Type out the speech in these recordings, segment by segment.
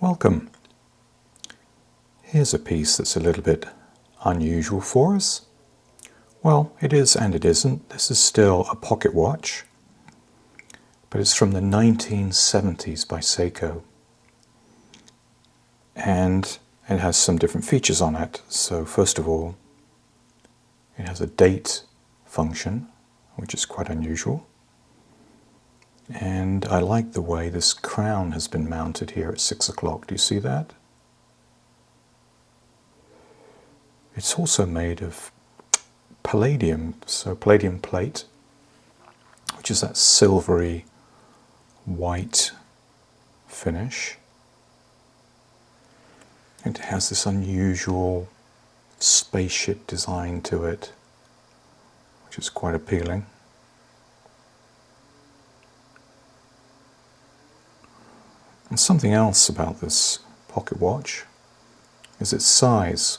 Welcome. Here's a piece that's a little bit unusual for us. Well, it is and it isn't. This is still a pocket watch, but it's from the 1970s by Seiko. And it has some different features on it. So first of all, it has a date function, which is quite unusual. And I like the way this crown has been mounted here at 6 o'clock. Do you see that? It's also made of palladium, so palladium plate, which is that silvery white finish. And it has this unusual spaceship design to it, which is quite appealing. And something else about this pocket watch is its size.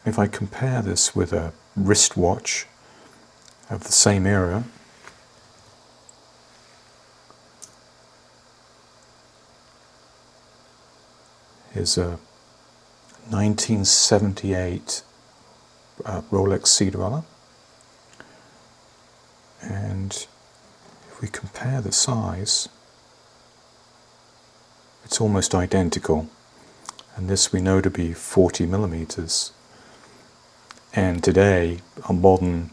If I compare this with a wristwatch of the same era, here's a 1978 Rolex Sea Dweller, and if we compare the size, it's almost identical, and this we know to be 40 millimeters. And today, a modern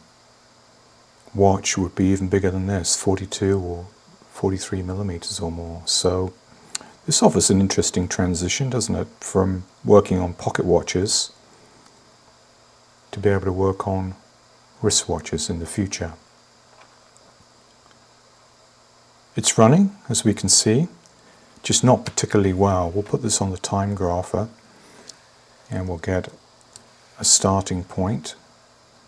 watch would be even bigger than this, 42 or 43 millimeters or more. So this offers an interesting transition, doesn't it, from working on pocket watches to be able to work on wristwatches in the future. It's running, as we can see, just not particularly well. We'll put this on the time grapher and we'll get a starting point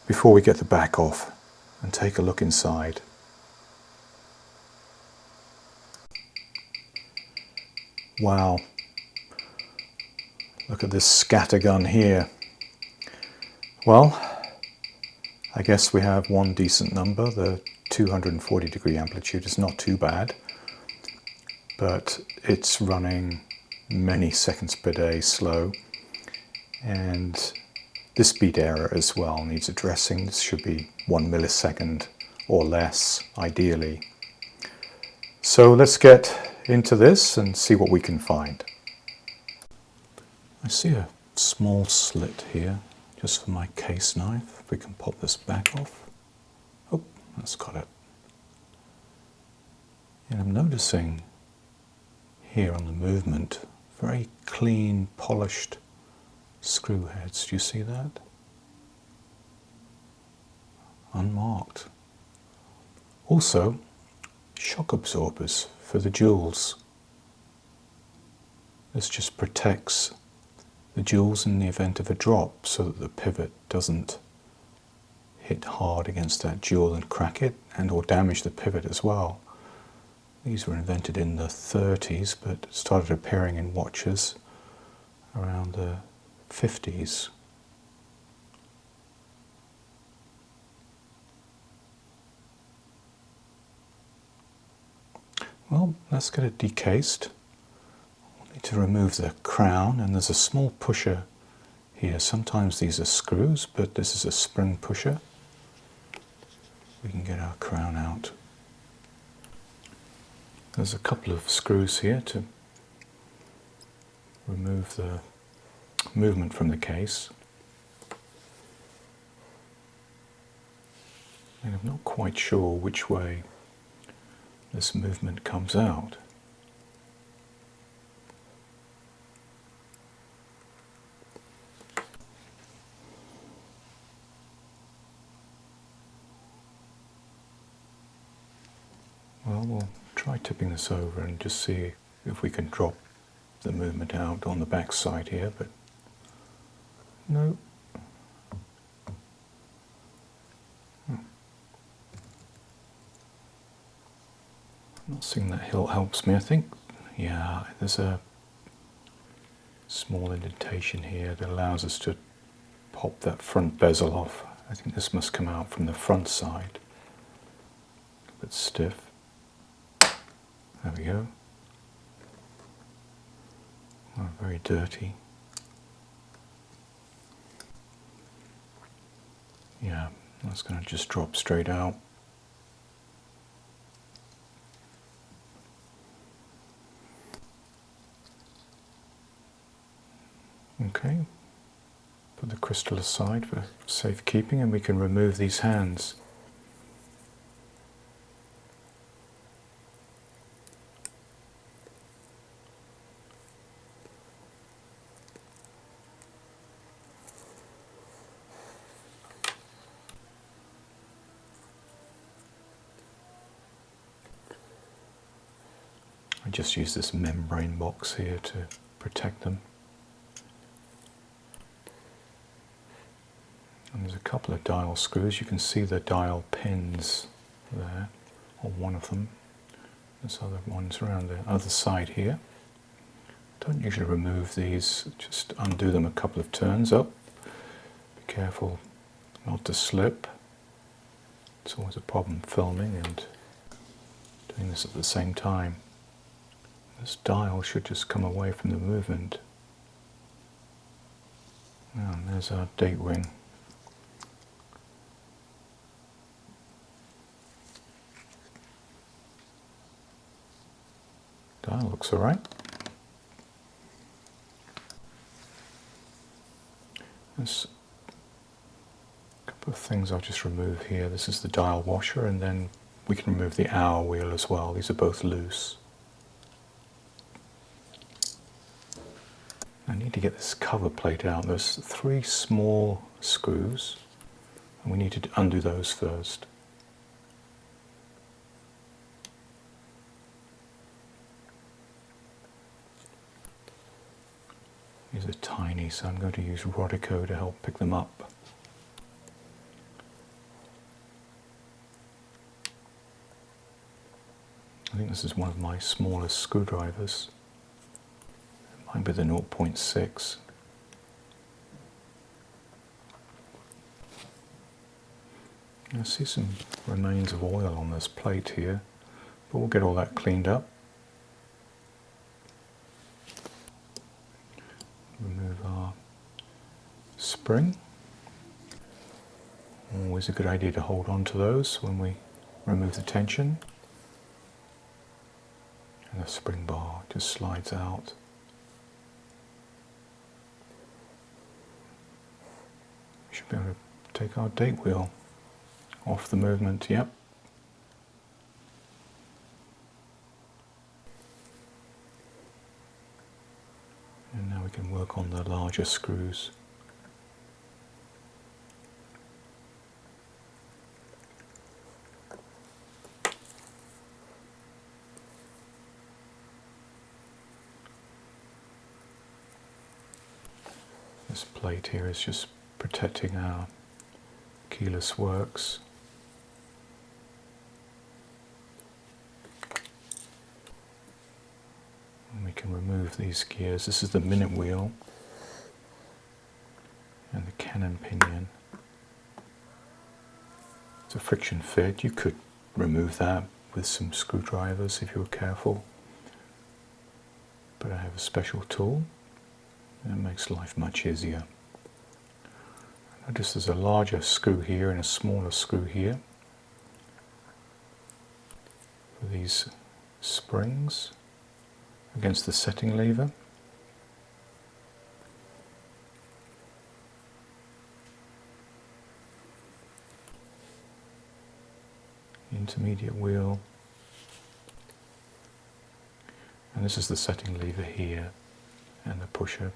before we get the back off and take a look inside. Wow, look at this scattergun here. Well, I guess we have one decent number. The 240 degree amplitude is not too bad, but it's running many seconds per day slow, and this beat error as well needs addressing. This should be 1 millisecond or less, ideally. So let's get into this and see what we can find. I see a small slit here, just for my case knife. If we can pop this back off. Oh, that's got it. And I'm noticing here on the movement, very clean, polished screw heads. Do you see that? Unmarked. Also, shock absorbers for the jewels. This just protects the jewels in the event of a drop so that the pivot doesn't hit hard against that jewel and crack it and or damage the pivot as well. These were invented in the 30s but started appearing in watches around the 50s. Well, let's get it decased. We'll need to remove the crown, and there's a small pusher here. Sometimes these are screws, but this is a spring pusher. We can get our crown out. There's a couple of screws here to remove the movement from the case. And I'm not quite sure which way this movement comes out. Well, we'll try tipping this over and just see if we can drop the movement out on the back side here, but no. I'm not seeing that hilt helps me, I think. Yeah, there's a small indentation here that allows us to pop that front bezel off. I think this must come out from the front side. A bit stiff. There we go. Oh, very dirty. Yeah, that's going to just drop straight out. Okay, put the crystal aside for safekeeping, and we can remove these hands. I just use this membrane box here to protect them. And there's a couple of dial screws. You can see the dial pins there, or one of them. There's other ones around the other side here. Don't usually remove these, just undo them a couple of turns up. Be careful not to slip. It's always a problem filming and doing this at the same time. This dial should just come away from the movement. And there's our date ring. Dial looks alright. There's a couple of things I'll just remove here. This is the dial washer, and then we can remove the hour wheel as well. These are both loose. I need to get this cover plate out. There's 3 small screws, and we need to undo those first. These are tiny, so I'm going to use Rodico to help pick them up. I think this is one of my smallest screwdrivers. It might be the 0.6. I see some remains of oil on this plate here, but we'll get all that cleaned up. Remove our spring. Always a good idea to hold on to those when we remove the tension. And the spring bar just slides out. We should be able to take our date wheel off the movement, yep. And now we can work on the larger screws. This plate here is just protecting our keyless works. And we can remove these gears. This is the minute wheel and the cannon pinion. It's a friction fit. You could remove that with some screwdrivers if you were careful. But I have a special tool. It makes life much easier. Notice there's a larger screw here and a smaller screw here for these springs against the setting lever. Intermediate wheel. And this is the setting lever here and the pusher.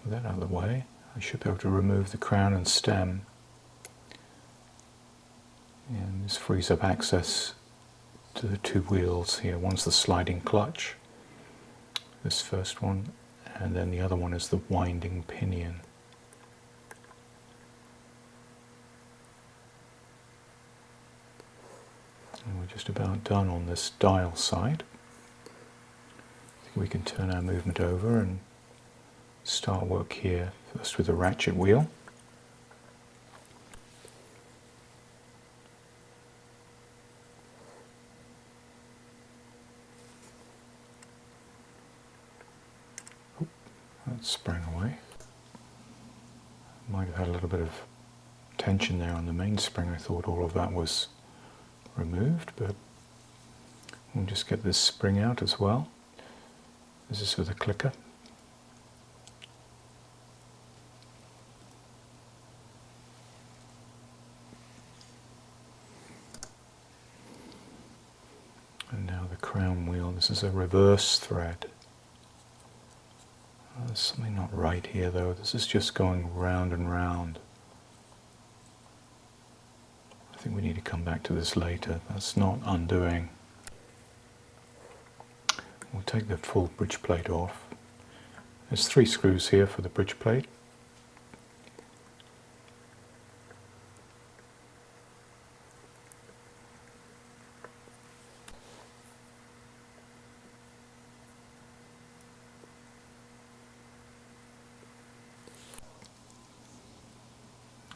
With that out of the way, I should be able to remove the crown and stem. And this frees up access to the 2 wheels here. One's the sliding clutch, this first one, and then the other one is the winding pinion. And we're just about done on this dial side. I think we can turn our movement over and start work here, first with the ratchet wheel. sprang away. Might have had a little bit of tension there on the mainspring. I thought all of that was removed, but we'll just get this spring out as well. This is with a clicker. And now the crown wheel. This is a reverse thread. There's something not right here though. This is just going round and round. I think we need to come back to this later. That's not undoing. We'll take the full bridge plate off. There's 3 screws here for the bridge plate.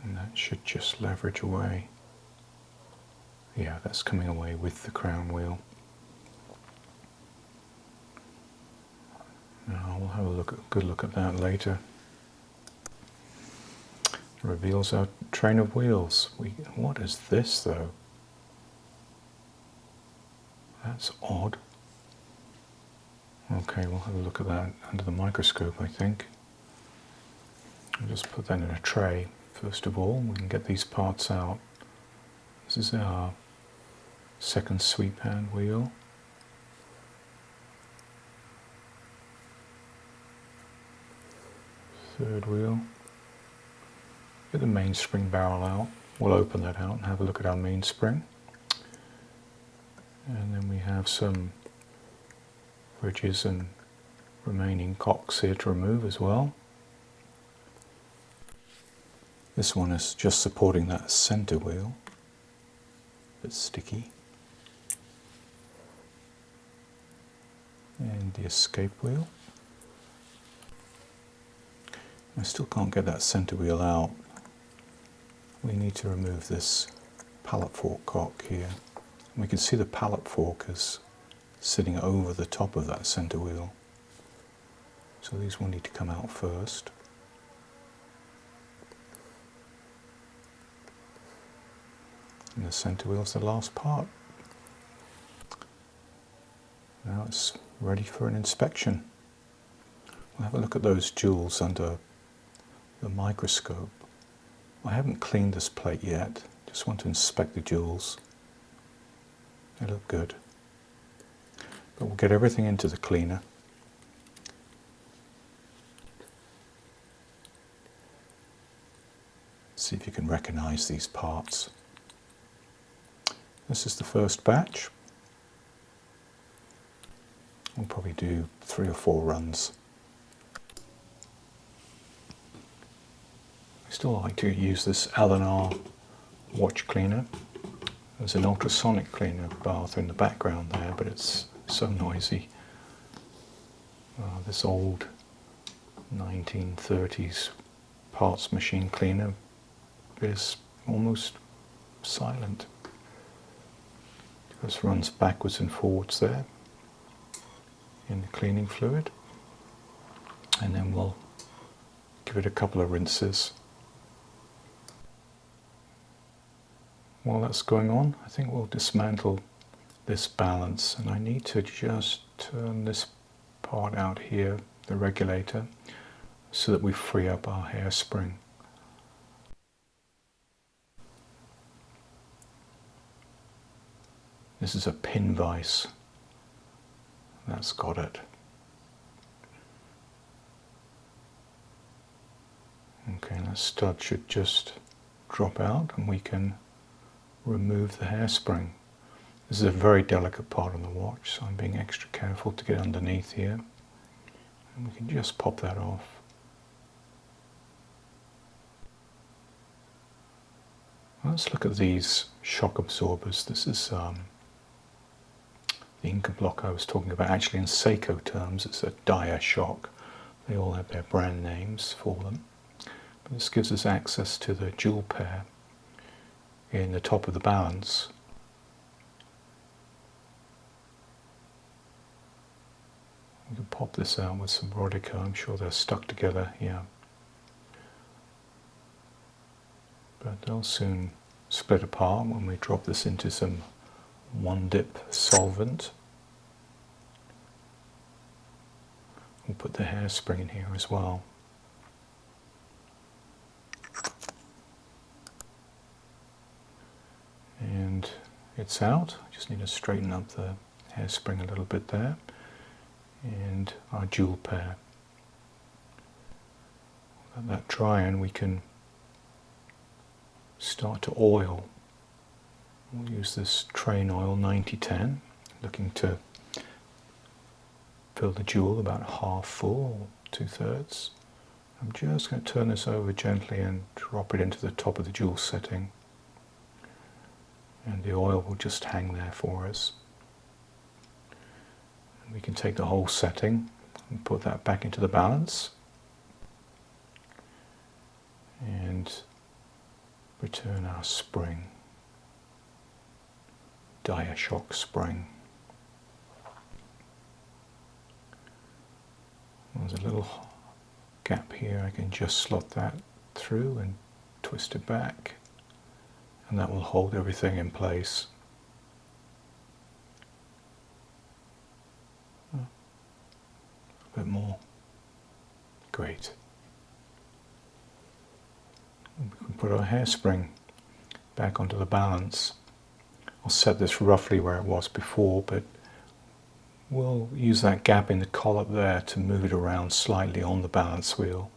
And that should just leverage away. Yeah, that's coming away with the crown wheel. Now we'll have a good look at that later. Reveals our train of wheels. What is this though? That's odd. Okay, we'll have a look at that under the microscope, I think. I'll just put that in a tray. First of all, we can get these parts out. This is our second sweep hand wheel. Third wheel. Get the mainspring barrel out. We'll open that out and have a look at our mainspring. And then we have some bridges and remaining cocks here to remove as well. This one is just supporting that center wheel. It's sticky. And the escape wheel. I still can't get that center wheel out. We need to remove this pallet fork cock here. We can see the pallet fork is sitting over the top of that center wheel. So these will need to come out first. And the center wheel is the last part. Now it's ready for an inspection. We'll have a look at those jewels under the microscope. I haven't cleaned this plate yet. Just want to inspect the jewels. They look good. But we'll get everything into the cleaner. See if you can recognize these parts. This is the first batch. We'll probably do 3 or 4 runs. I still like to use this L&R watch cleaner. There's an ultrasonic cleaner bath in the background there, but it's so noisy. This old 1930s parts machine cleaner is almost silent. Just runs backwards and forwards there in the cleaning fluid, and then we'll give it a couple of rinses. While that's going on, I think we'll dismantle this balance, and I need to just turn this part out here, the regulator, so that we free up our hairspring. This is a pin vise. That's got it. Okay, that stud should just drop out and we can remove the hairspring. This is a very delicate part on the watch, so I'm being extra careful to get underneath here. And we can just pop that off. Let's look at these shock absorbers. This is the Inca block I was talking about. Actually, in Seiko terms, it's a dia shock. They all have their brand names for them. But this gives us access to the jewel pair in the top of the balance. You can pop this out with some Rodica. I'm sure they're stuck together, yeah. But they'll soon split apart when we drop this into some 1-dip solvent. We'll put the hairspring in here as well. And it's out. I just need to straighten up the hairspring a little bit there. And our jewel pair. Let that dry and we can start to oil. We'll use this train oil 9010, looking to fill the jewel about half full, or 2/3. I'm just going to turn this over gently and drop it into the top of the jewel setting. And the oil will just hang there for us. And we can take the whole setting and put that back into the balance. And return our spring. Dia-shock spring. There's a little gap here. I can just slot that through and twist it back, and that will hold everything in place. A bit more. Great. We can put our hairspring back onto the balance. I'll set this roughly where it was before, but we'll use that gap in the collet there to move it around slightly on the balance wheel.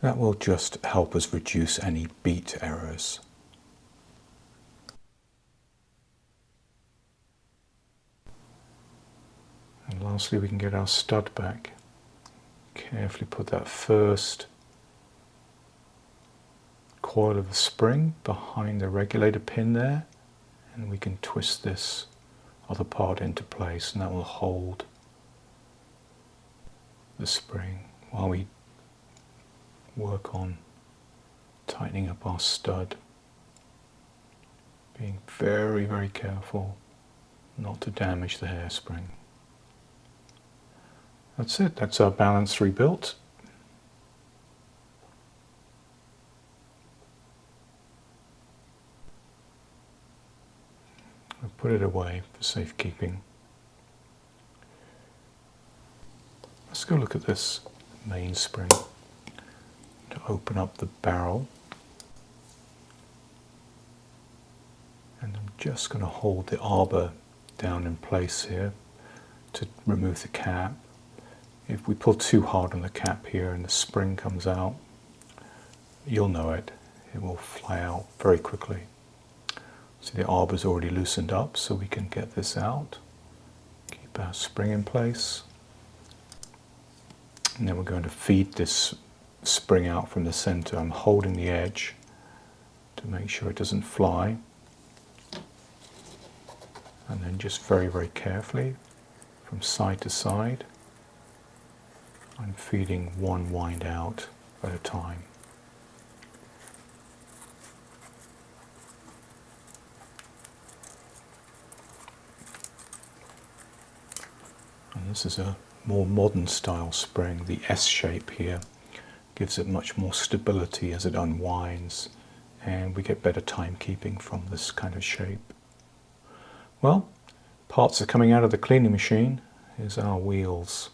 That will just help us reduce any beat errors. And lastly, we can get our stud back. Carefully put that first coil of the spring behind the regulator pin there, and we can twist this other part into place, and that will hold the spring while we work on tightening up our stud, being very, very careful not to damage the hairspring. That's it, that's our balance rebuilt. I'll put it away for safekeeping. Let's go look at this mainspring to open up the barrel. And I'm just going to hold the arbor down in place here to remove the cap. If we pull too hard on the cap here and the spring comes out, you'll know it. It will fly out very quickly. So the arbor's already loosened up, so we can get this out. Keep our spring in place. And then we're going to feed this spring out from the center. I'm holding the edge to make sure it doesn't fly. And then just very, very carefully from side to side, I'm feeding one wind out at a time. And this is a more modern style spring. The S shape here gives it much more stability as it unwinds, and we get better timekeeping from this kind of shape. Well, parts are coming out of the cleaning machine. Here's our wheels.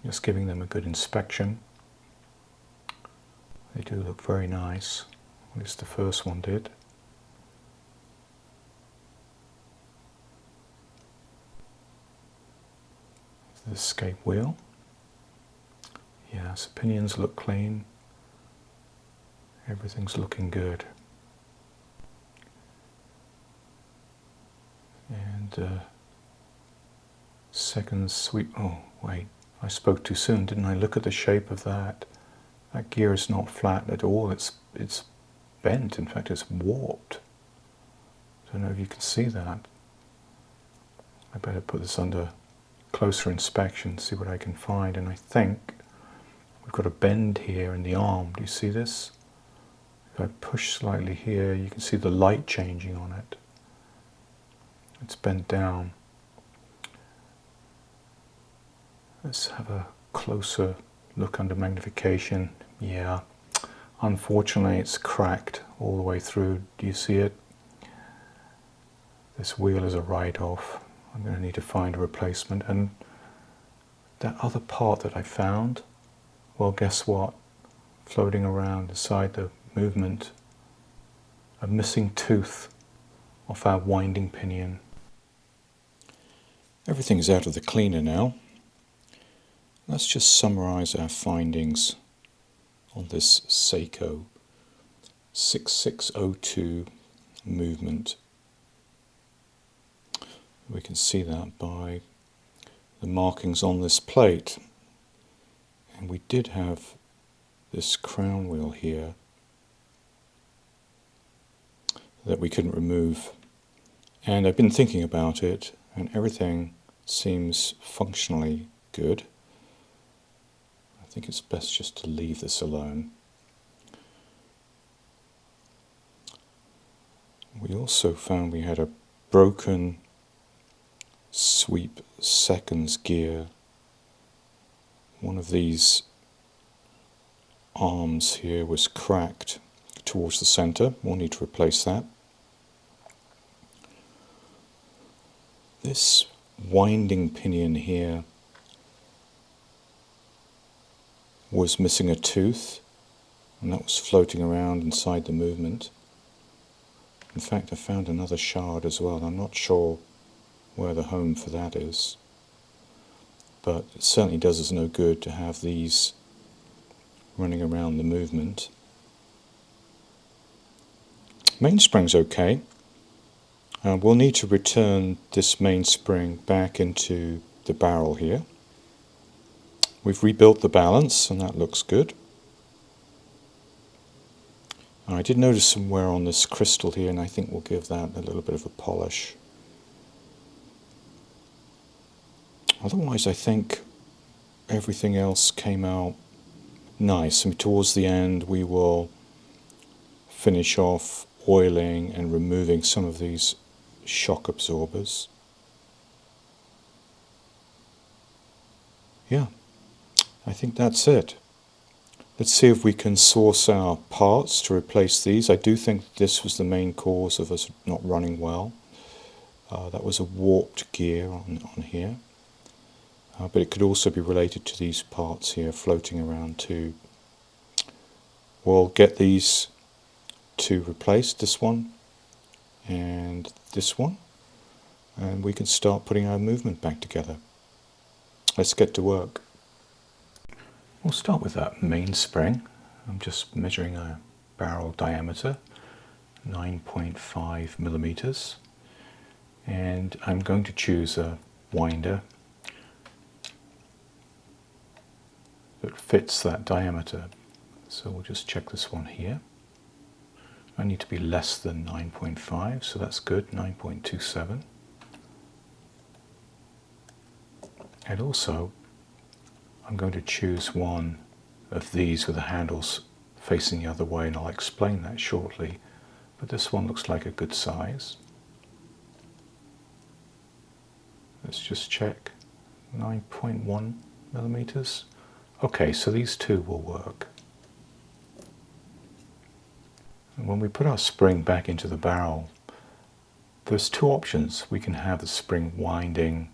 Just giving them a good inspection. They do look very nice. At least the first one did. The escape wheel. Yes, pinions look clean. Everything's looking good. And second sweep. Oh, wait. I spoke too soon, didn't I? Look at the shape of that. That gear is not flat at all. It's bent. In fact, it's warped. I don't know if you can see that. I better put this under closer inspection, see what I can find. And I think we've got a bend here in the arm. Do you see this? If I push slightly here, you can see the light changing on it. It's bent down. Let's have a closer look under magnification. Yeah, unfortunately it's cracked all the way through. Do you see it? This wheel is a write-off. I'm going to need to find a replacement. And that other part that I found, well, guess what? Floating around inside the movement, a missing tooth off our winding pinion. Everything's out of the cleaner now. Let's just summarize our findings on this Seiko 6602 movement. We can see that by the markings on this plate. And we did have this crown wheel here that we couldn't remove. And I've been thinking about it, and everything seems functionally good. I think it's best just to leave this alone. We also found we had a broken sweep seconds gear. One of these arms here was cracked towards the center. We'll need to replace that. This winding pinion here was missing a tooth, and that was floating around inside the movement. In fact, I found another shard as well. I'm not sure where the home for that is, but it certainly does us no good to have these running around the movement. Mainspring's okay. We'll need to return this mainspring back into the barrel here. We've rebuilt the balance, and that looks good. I did notice some wear on this crystal here, and I think we'll give that a little bit of a polish. Otherwise, I think everything else came out nice. And towards the end, we will finish off oiling and removing some of these shock absorbers. Yeah, I think that's it. Let's see if we can source our parts to replace these. I do think this was the main cause of us not running well. That was a warped gear on here. But it could also be related to these parts here floating around too. We'll get these two replaced, this one and this one, and we can start putting our movement back together. Let's get to work. We'll start with that mainspring. I'm just measuring a barrel diameter, 9.5 millimeters, and I'm going to choose a winder that fits that diameter. So we'll just check this one here. I need to be less than 9.5, so that's good, 9.27. And also, I'm going to choose one of these with the handles facing the other way, and I'll explain that shortly. But this one looks like a good size. Let's just check, 9.1 millimeters. Okay, so these two will work. And when we put our spring back into the barrel, there's two options. We can have the spring winding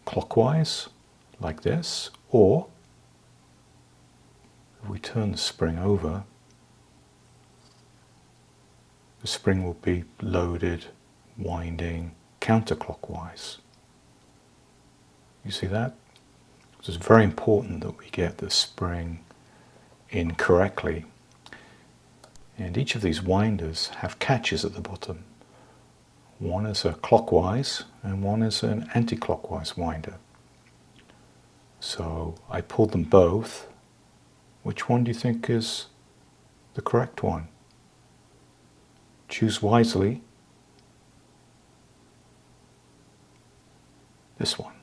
clockwise, like this, or if we turn the spring over, the spring will be loaded, winding counterclockwise. You see that? So it's very important that we get the spring in correctly. And each of these winders have catches at the bottom. One is a clockwise and one is an anti-clockwise winder. So I pulled them both. Which one do you think is the correct one? Choose wisely. This one.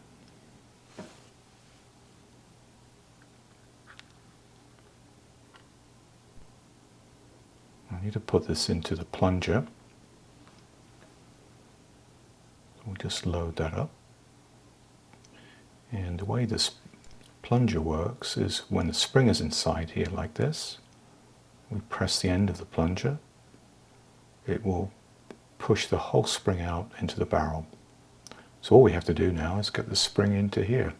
I need to put this into the plunger. We'll just load that up. And the way this plunger works is when the spring is inside here like this, we press the end of the plunger, it will push the whole spring out into the barrel. So all we have to do now is get the spring into here.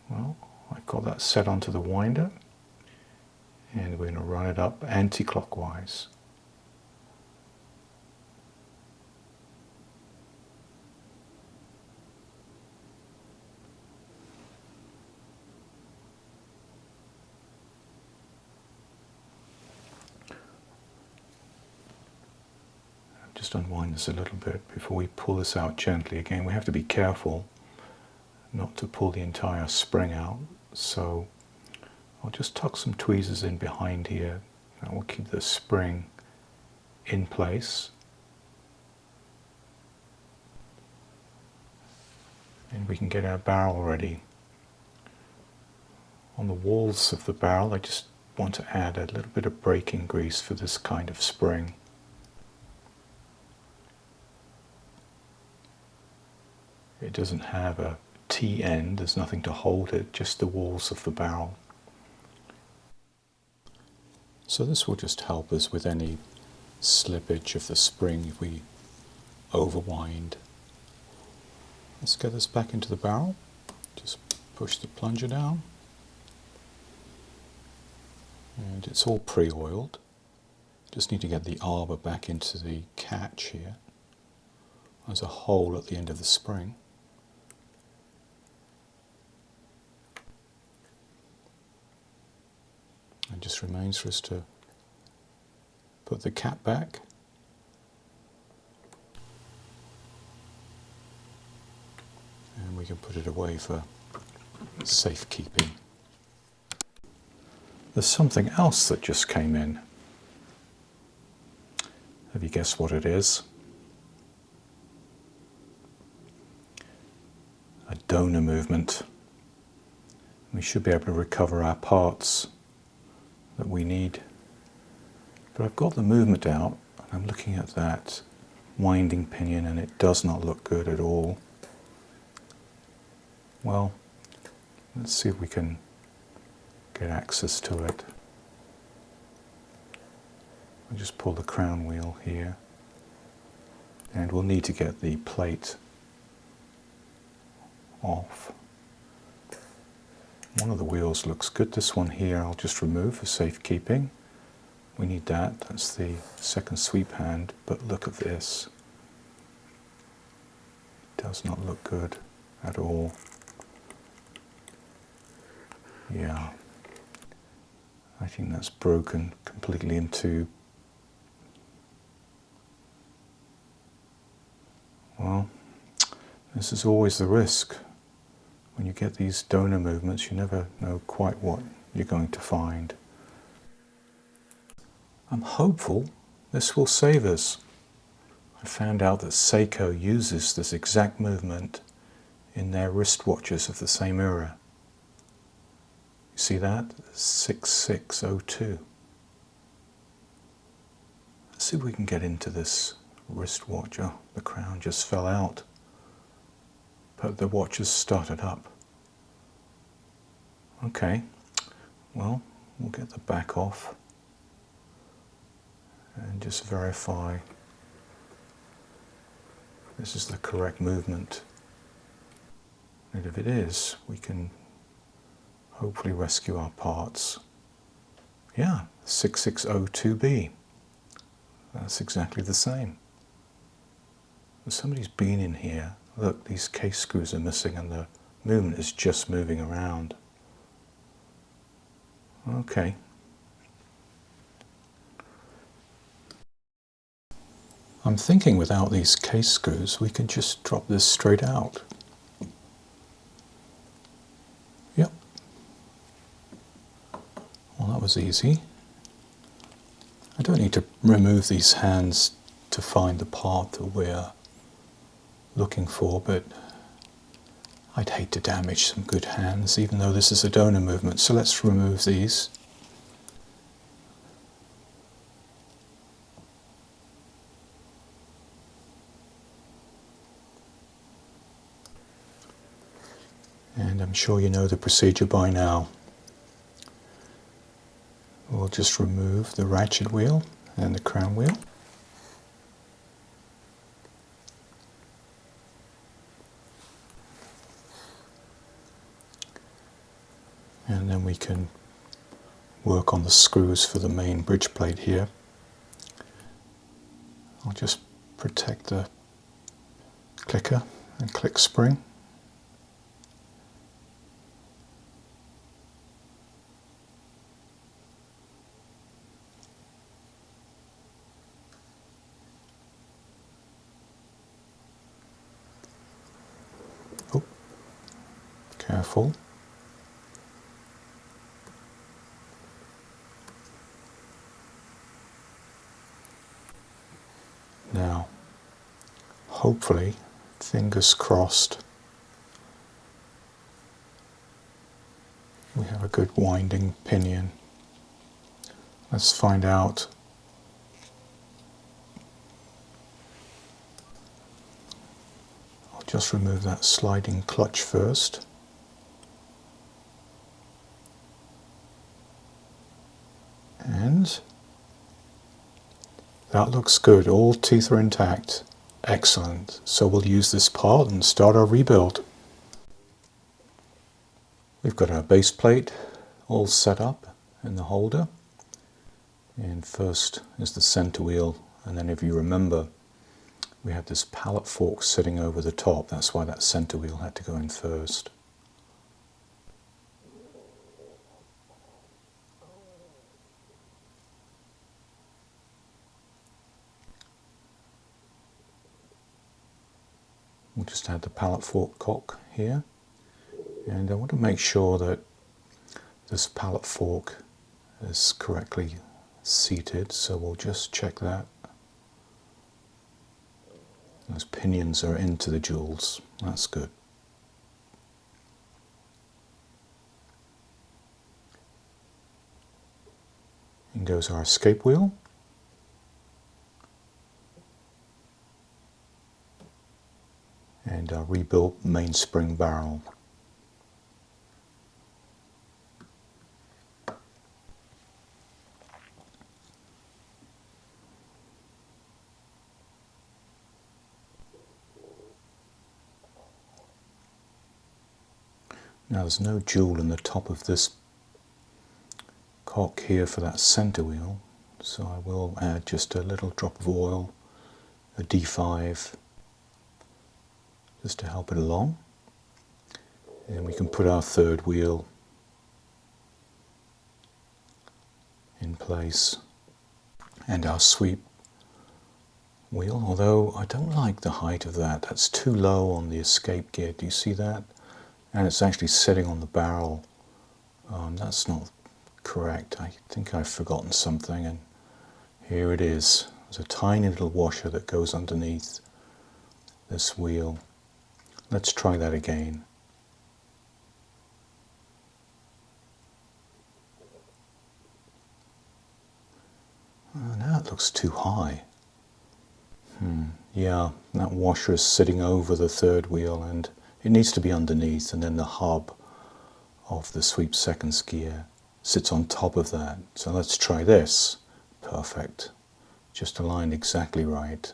Well, I've got that set onto the winder, and we're going to run it up anti-clockwise. Just unwind this a little bit before we pull this out gently. Again, we have to be careful not to pull the entire spring out, so I'll just tuck some tweezers in behind here. That will keep the spring in place. And we can get our barrel ready. On the walls of the barrel, I just want to add a little bit of braking grease for this kind of spring. It doesn't have a T-end, there's nothing to hold it, just the walls of the barrel. So this will just help us with any slippage of the spring if we overwind. Let's get this back into the barrel. Just push the plunger down. And it's all pre-oiled. Just need to get the arbor back into the catch here. There's a hole at the end of the spring. It just remains for us to put the cap back. And we can put it away for safekeeping. There's something else that just came in. Have you guessed what it is? A donor movement. We should be able to recover our parts that we need. But I've got the movement out, and I'm looking at that winding pinion, and it does not look good at all. Well, let's see if we can get access to it. I'll just pull the crown wheel here, and we'll need to get the plate off. One of the wheels looks good. This one here I'll just remove for safekeeping. We need that. That's the second sweep hand. But look at this. It does not look good at all. Yeah. I think that's broken completely into... Well, this is always the risk. When you get these donor movements, you never know quite what you're going to find. I'm hopeful this will save us. I found out that Seiko uses this exact movement in their wristwatches of the same era. You see that? 6602. Let's see if we can get into this wristwatch. Oh, the crown just fell out. But the watch has started up. Okay, well, we'll get the back off and just verify this is the correct movement. And if it is, we can hopefully rescue our parts. Yeah, 6602B. That's exactly the same. Somebody's been in here. Look, these case screws are missing and the movement is just moving around. Okay. I'm thinking without these case screws we can just drop this straight out. Yep. Well, that was easy. I don't need to remove these hands to find the part that we're looking for, but I'd hate to damage some good hands, even though this is a donor movement. So let's remove these. And I'm sure you know the procedure by now. We'll just remove the ratchet wheel and the crown wheel. And then we can work on the screws for the main bridge plate here. I'll just protect the clicker and click spring. Oh, careful. Now, hopefully, fingers crossed, we have a good winding pinion. Let's find out. I'll just remove that sliding clutch first. And that looks good. All teeth are intact. Excellent. So we'll use this part and start our rebuild. We've got our base plate all set up in the holder. And first is the center wheel. And then if you remember, we had this pallet fork sitting over the top. That's why that center wheel had to go in first. We'll just add the pallet fork cock here, and I want to make sure that this pallet fork is correctly seated, so we'll just check that. Those pinions are into the jewels, that's good. In goes our escape wheel. And our rebuilt mainspring barrel. Now there's no jewel in the top of this cock here for that center wheel, so I will add just a little drop of oil, a D5, just to help it along. And we can put our third wheel in place and our sweep wheel, although I don't like the height of that. That's too low on the escape gear. Do you see that? And it's actually sitting on the barrel. That's not correct. I think I've forgotten something, and here it is. There's a tiny little washer that goes underneath this wheel. Let's try that again. Oh, now it looks too high. Yeah, that washer is sitting over the third wheel, and it needs to be underneath, and then the hub of the sweep seconds gear sits on top of that. So let's try this. Perfect. Just aligned exactly right.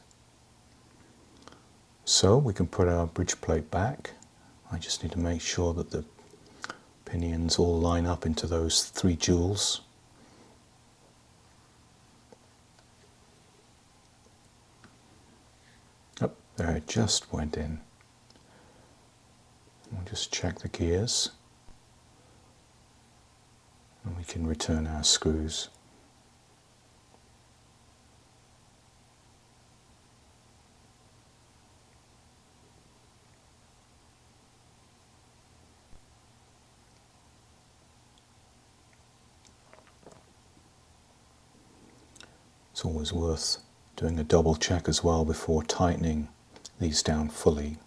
So we can put our bridge plate back. I just need to make sure that the pinions all line up into those 3 jewels. Oh, there it just went in. We'll just check the gears. And we can return our screws. It's always worth doing a double check as well before tightening these down fully.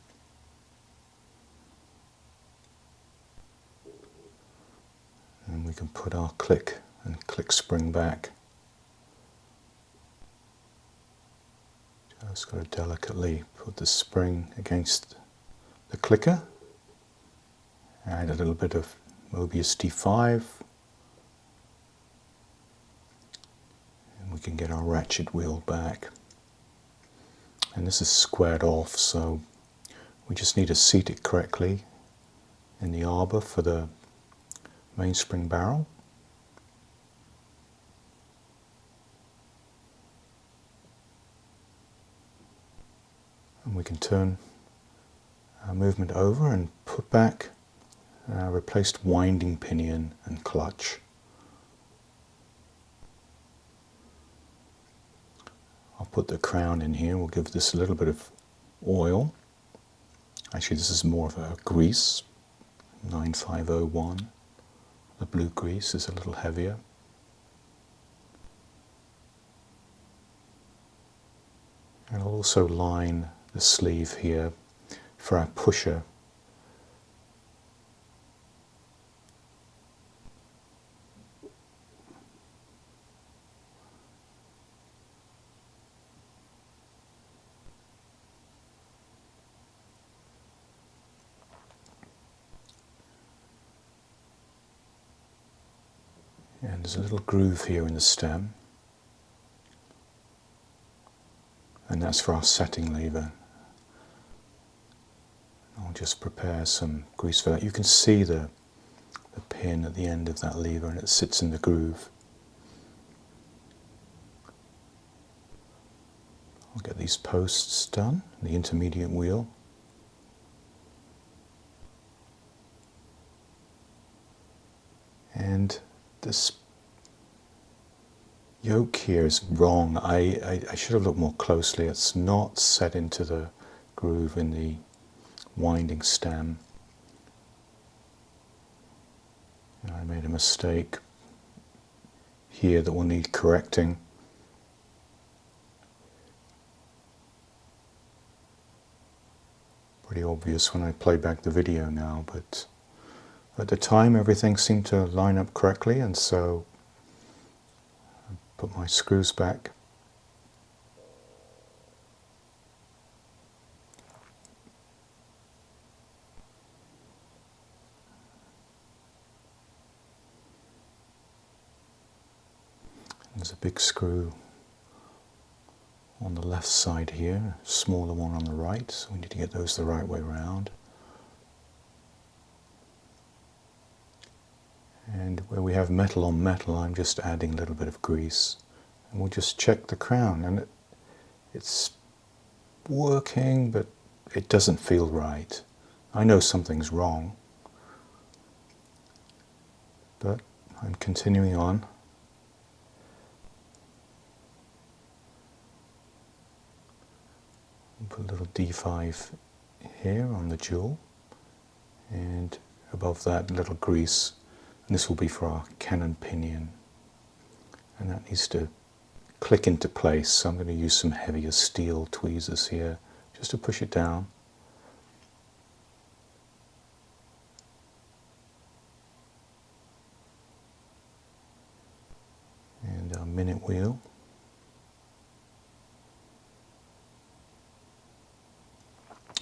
And we can put our click and click spring back. Just got to delicately put the spring against the clicker Add a little bit of Mobius D5, and we can get our ratchet wheel back. And this is squared off, so we just need to seat it correctly in the arbor for the mainspring barrel. And we can turn our movement over and put back our replaced winding pinion and clutch. I'll put the crown in here. We'll give this a little bit of oil. Actually, this is more of a grease, 9501. The blue grease is a little heavier. And I'll also line the sleeve here for our pusher. And there's a little groove here in the stem, and that's for our setting lever. I'll just prepare some grease for that. You can see the pin at the end of that lever, and it sits in the groove. I'll get these posts done, the intermediate wheel. And this yoke here is wrong. I should have looked more closely. It's not set into the groove in the winding stem. I made a mistake here that will need correcting. Pretty obvious when I play back the video now, but at the time everything seemed to line up correctly, and so I put my screws back. There's a big screw on the left side here, a smaller one on the right, so we need to get those the right way round. And where we have metal on metal, I'm just adding a little bit of grease. And we'll just check the crown, and it's working, but it doesn't feel right. I know something's wrong, but I'm continuing on. Put a little D5 here on the jewel, and above that little grease, and this will be for our cannon pinion, and that needs to click into place, so I'm going to use some heavier steel tweezers here just to push it down. And our minute wheel.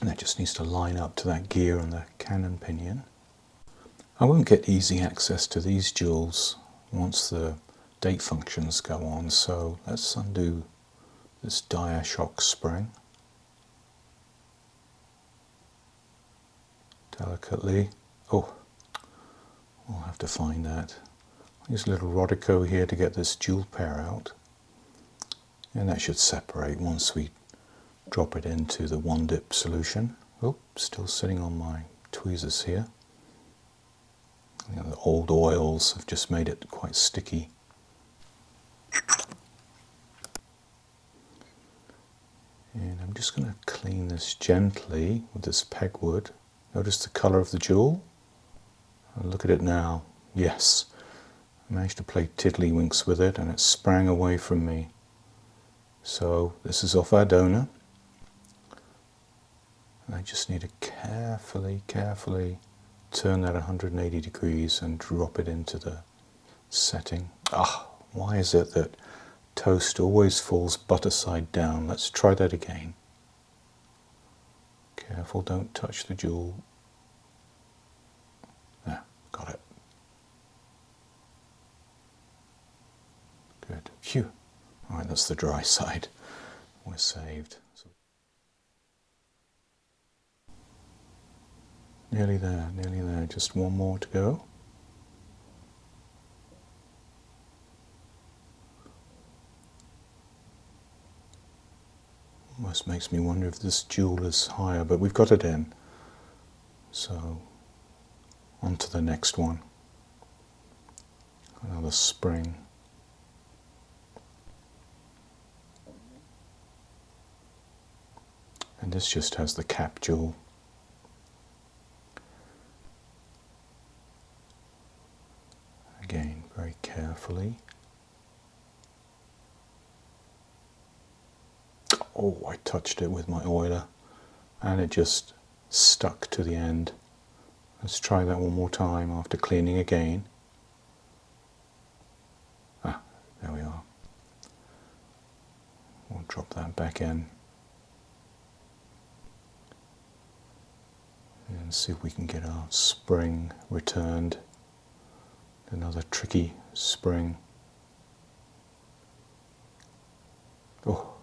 And that just needs to line up to that gear on the cannon pinion. I won't get easy access to these jewels once the date functions go on, so let's undo this dia shock spring. Delicately. Oh, we'll have to find that. Use a little Rodico here to get this jewel pair out. And that should separate once we drop it into the one dip solution. Oh, still sitting on my tweezers here. The old oils have just made it quite sticky. And I'm just going to clean this gently with this pegwood. Notice the colour of the jewel. And look at it now. Yes, I managed to play tiddlywinks with it, and it sprang away from me. So this is off our donor. And I just need to carefully turn that 180 degrees and drop it into the setting. Why is it that toast always falls butter side down? Let's try that again. Careful, don't touch the jewel. Phew. Alright, that's the dry side. We're saved. So nearly there, nearly there. Just one more to go. Almost makes me wonder if this jewel is higher, but we've got it in. So, on to the next one. Another spring. And this just has the cap jewel. Again, very carefully. Oh, I touched it with my oiler and it just stuck to the end. Let's try that one more time after cleaning again. Ah, there we are. We'll drop that back in. And see if we can get our spring returned. Another tricky spring. Oh,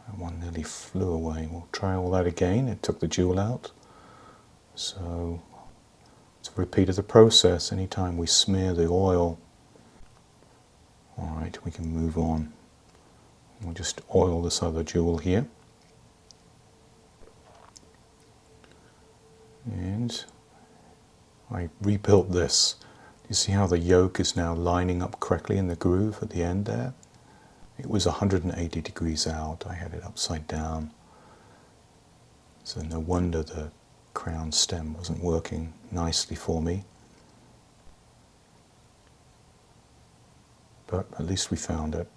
that one nearly flew away. We'll try all that again. It took the jewel out. So it's a repeat of the process. Anytime we smear the oil. Alright, we can move on. We'll just oil this other jewel here. And I rebuilt this. You see how the yoke is now lining up correctly in the groove at the end there? It was 180 degrees out. I had it upside down. So no wonder the crown stem wasn't working nicely for me. But at least we found it.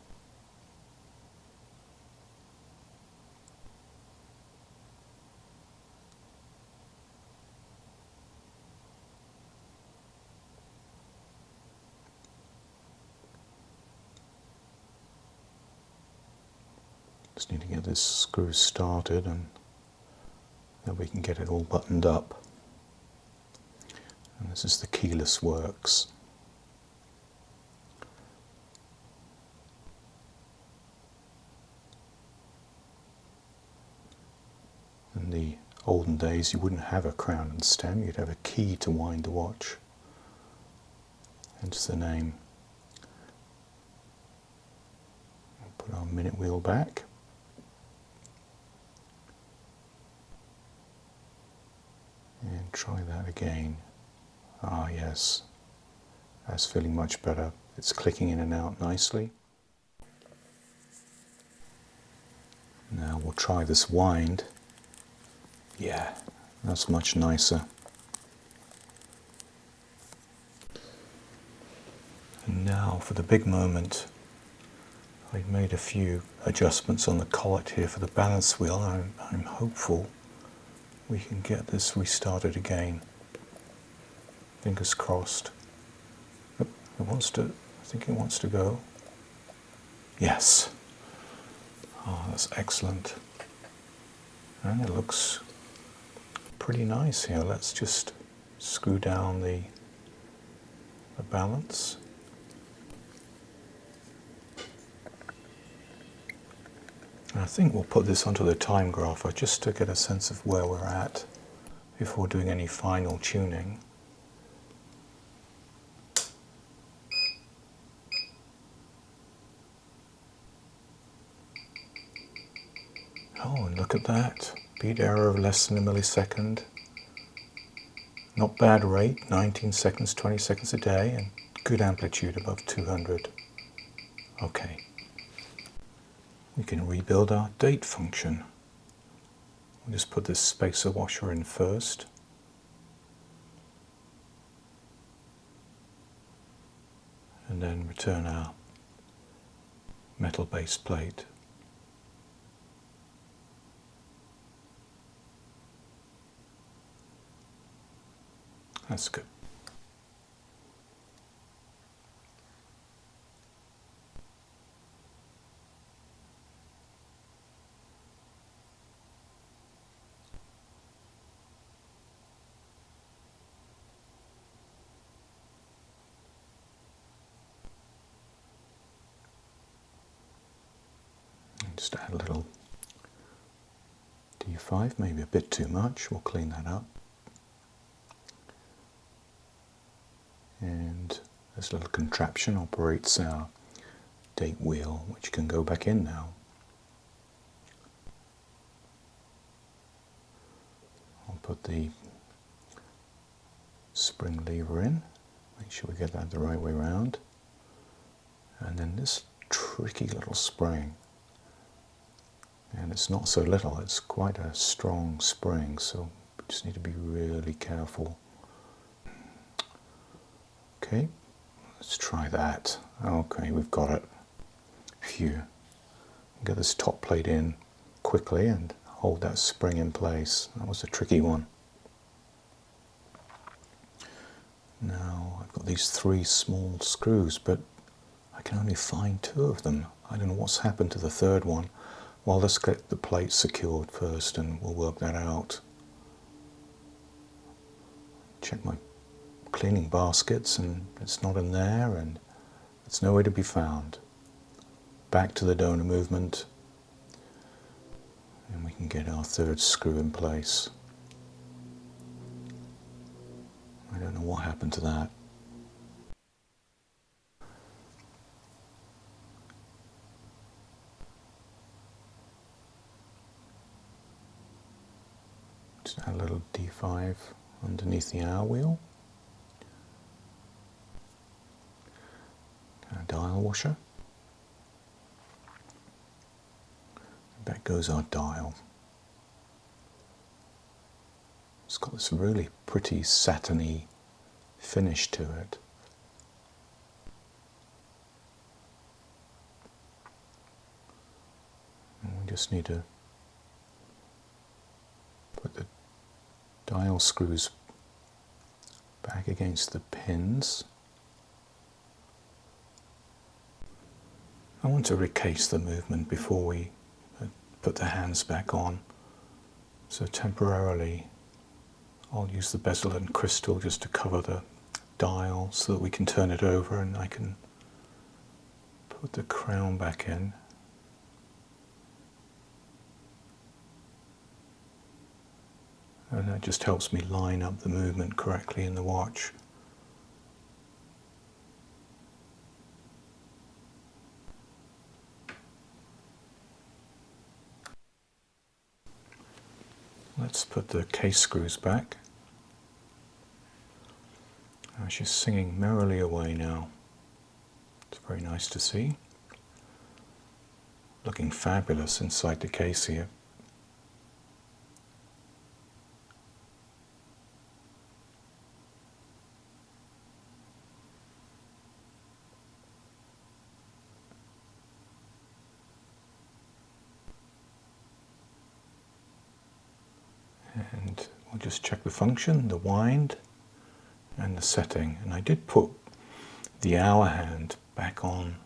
Just need to get this screw started and then we can get it all buttoned up. And this is the keyless works. In the olden days you wouldn't have a crown and stem, you'd have a key to wind the watch. Hence the name. Put our minute wheel back. And try that again. Ah yes, that's feeling much better. It's clicking in and out nicely. Now we'll try this wind. Yeah, that's much nicer. And now for the big moment. I've made a few adjustments on the collet here for the balance wheel. I'm hopeful we can get this restarted again. Fingers crossed. Oh, I think it wants to go. Yes. Oh, that's excellent. And it looks pretty nice here. Let's just screw down the balance. I think we'll put this onto the time grapher just to get a sense of where we're at before doing any final tuning. Oh, and look at that. Beat error of less than a millisecond. Not bad rate, 19 seconds, 20 seconds a day, and good amplitude above 200. Okay. We can rebuild our date function. We'll just put this spacer washer in first. And then return our metal base plate. That's good. Just add a little D5, maybe a bit too much. We'll clean that up. And this little contraption operates our date wheel, which can go back in now. I'll put the spring lever in, make sure we get that the right way around. And then this tricky little spring. And it's not so little, it's quite a strong spring, so we just need to be really careful. Okay, let's try that. Okay, we've got it. Phew. Get this top plate in quickly and hold that spring in place. That was a tricky one. Now I've got these 3 small screws, but I can only find 2 of them. I don't know what's happened to the 3rd one. Well, let's get the plate secured first and we'll work that out. Check my cleaning baskets and it's not in there and it's nowhere to be found. Back to the donor movement and we can get our 3rd screw in place. I don't know what happened to that. Just add a little D5 underneath the hour wheel. A dial washer. Back goes our dial. It's got this really pretty satiny finish to it. And we just need to put the dial screws back against the pins. I want to recase the movement before we put the hands back on. So temporarily I'll use the bezel and crystal just to cover the dial so that we can turn it over and I can put the crown back in. And that just helps me line up the movement correctly in the watch. Let's put the case screws back. She's singing merrily away now. It's very nice to see. Looking fabulous inside the case here. And we'll just check the function, the wind and the setting. And I did put the hour hand back on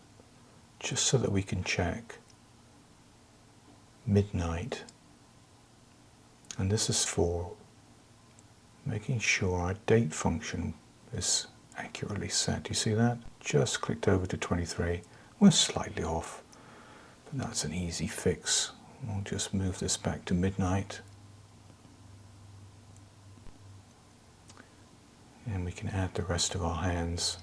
just so that we can check midnight. And this is for making sure our date function is accurately set. You see that? Just clicked over to 23. We're slightly off, but that's an easy fix. We'll just move this back to midnight. And we can add the rest of our hands.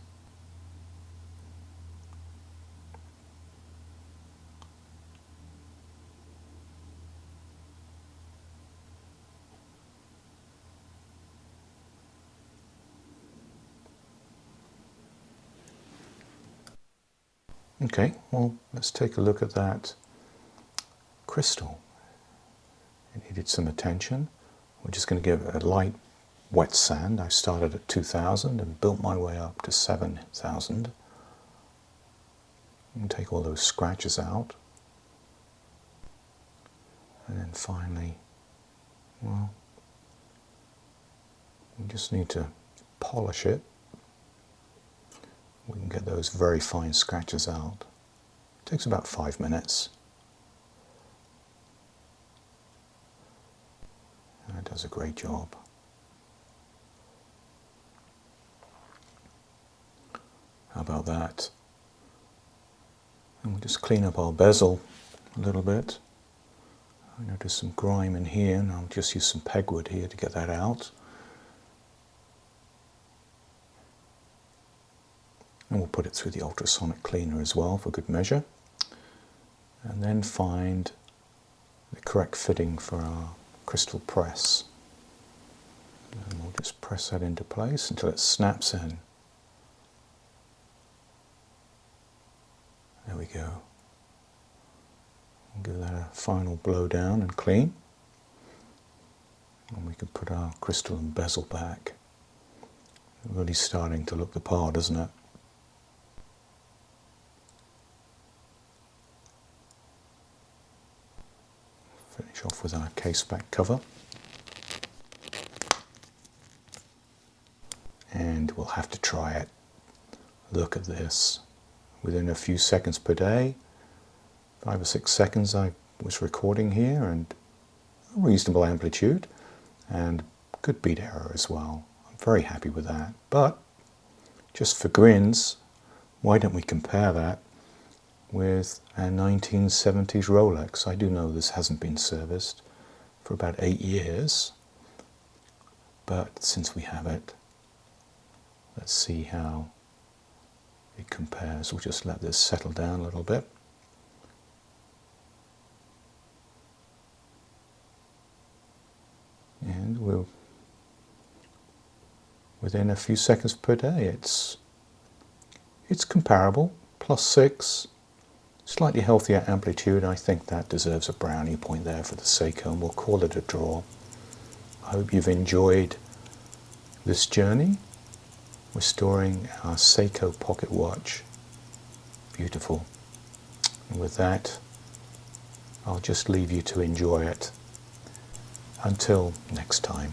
Okay, well, let's take a look at that crystal. It needed some attention. We're just going to give it a light wet sand. I started at 2000 and built my way up to 7000. And take all those scratches out. And then finally, well, we just need to polish it. We can get those very fine scratches out. It takes about 5 minutes. And it does a great job. How about that? And we'll just clean up our bezel a little bit. I notice some grime in here, and I'll just use some pegwood here to get that out. And we'll put it through the ultrasonic cleaner as well for good measure. And then find the correct fitting for our crystal press. And we'll just press that into place until it snaps in. There we go. Give that a final blow down and clean. And we can put our crystal and bezel back. Really starting to look the part, isn't it? Finish off with our case back cover. And we'll have to try it. Look at this. Within a few seconds per day, 5 or 6 seconds I was recording here, and a reasonable amplitude and good beat error as well. I'm very happy with that. But just for grins, why don't we compare that with a 1970s Rolex? I do know this hasn't been serviced for about 8 years, but since we have it, let's see how it compares. We'll just let this settle down a little bit. And we'll, within a few seconds per day, it's comparable. +6, slightly healthier amplitude. I think that deserves a brownie point there for the Seiko, and we'll call it a draw. I hope you've enjoyed this journey restoring our Seiko Pocket Watch. Beautiful. And with that, I'll just leave you to enjoy it. Until next time.